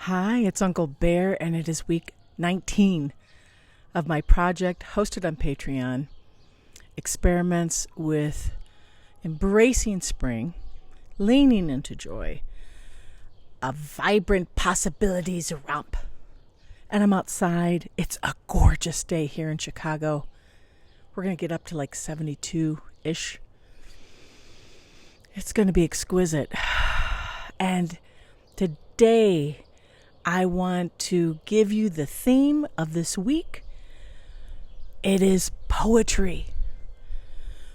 Hi, it's Uncle Bear, and it is week 19 of my project hosted on Patreon, Experiments with Embracing Spring, Leaning into Joy, a Vibrant Possibilities Romp. And I'm outside. It's a gorgeous day here in Chicago. We're going to get up to like 72-ish. It's going to be exquisite. And today, I want to give you the theme of this week. It is poetry.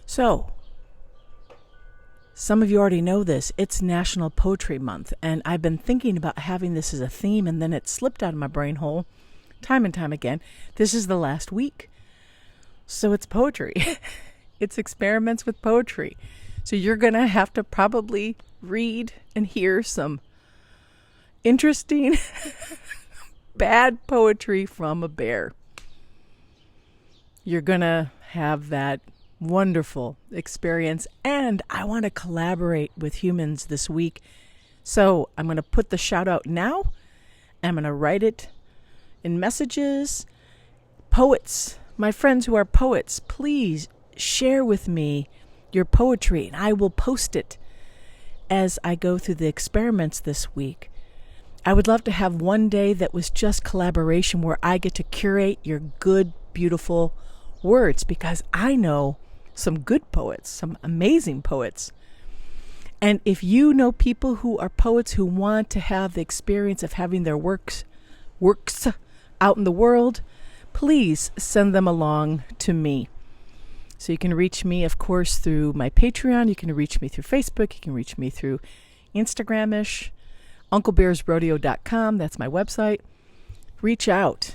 So, some of you already know this. It's National Poetry Month, and I've been thinking about having this as a theme, and then it slipped out of my brain hole time and time again. This is the last week. So it's poetry. It's experiments with poetry. So you're going to have to probably read and hear some interesting, bad poetry from a bear. You're going to have that wonderful experience, and I want to collaborate with humans this week. So I'm going to put the shout out now. I'm going to write it in messages. Poets, my friends who are poets, please share with me your poetry, and I will post it as I go through the experiments this week. I would love to have one day that was just collaboration where I get to curate your good, beautiful words, because I know some good poets, some amazing poets. And if you know people who are poets who want to have the experience of having their works out in the world, please send them along to me. So you can reach me, of course, through my Patreon. You can reach me through Facebook. You can reach me through Instagram-ish. UncleBearsRodeo.com. That's my website. Reach out.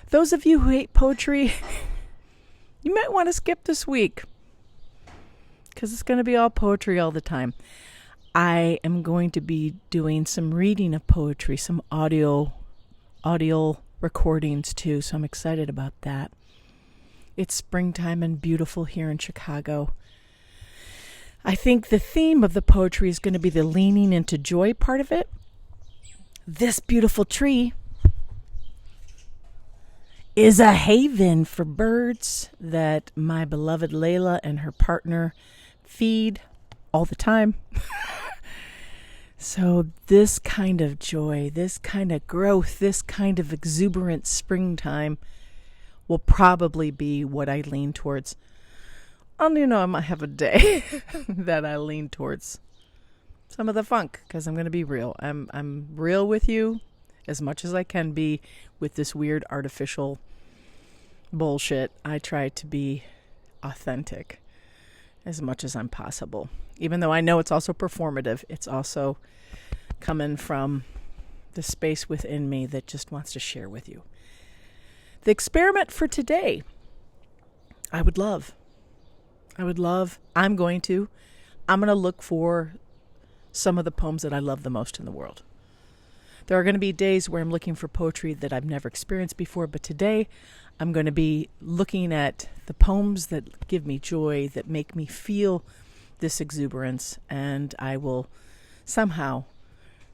Those of you who hate poetry, you might want to skip this week, because it's going to be all poetry all the time. I am going to be doing some reading of poetry, some audio recordings too, so I'm excited about that. It's springtime and beautiful here in Chicago. I think the theme of the poetry is going to be the leaning into joy part of it. This beautiful tree is a haven for birds that my beloved Layla and her partner feed all the time. So this kind of joy, this kind of growth, this kind of exuberant springtime will probably be what I lean towards. I might have a day that I lean towards some of the funk, because I'm going to be real. I'm real with you as much as I can be with this weird artificial bullshit. I try to be authentic as much as I'm possible. Even though I know it's also performative, it's also coming from the space within me that just wants to share with you. The experiment for today, I'm going to look for some of the poems that I love the most in the world. There are going to be days where I'm looking for poetry that I've never experienced before, but today I'm going to be looking at the poems that give me joy, that make me feel this exuberance, and I will somehow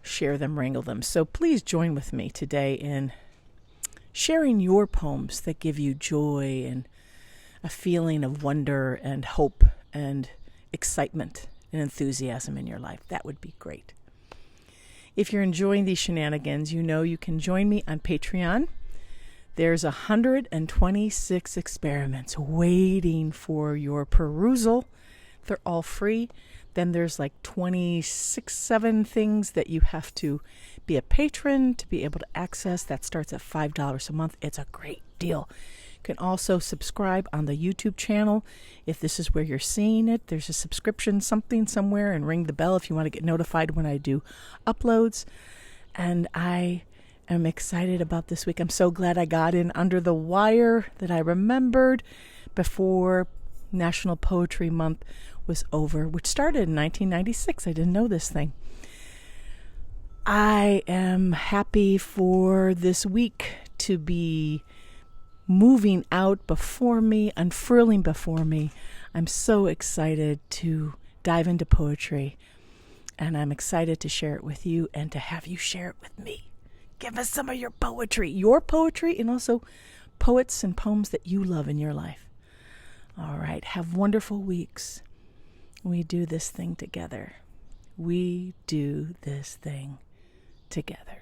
share them, wrangle them. So please join with me today in sharing your poems that give you joy and a feeling of wonder and hope and excitement and enthusiasm in your life. That would be great. If you're enjoying these shenanigans, you know you can join me on Patreon. There's 126 experiments waiting for your perusal. They're all free. Then there's like 7 things that you have to be a patron to be able to access. That starts at $5 a month. It's a great deal. You can also subscribe on the YouTube channel. If this is where you're seeing it, there's a subscription something somewhere, and ring the bell if you want to get notified when I do uploads. And I am excited about this week. I'm so glad I got in under the wire, that I remembered before National Poetry Month was over, which started in 1996. I didn't know this thing. I am happy for this week to be moving out before me, unfurling before me. I'm so excited to dive into poetry, and I'm excited to share it with you and to have you share it with me. Give us some of your poetry, and also poets and poems that you love in your life. All right. Have wonderful weeks. We do this thing together. We do this thing together.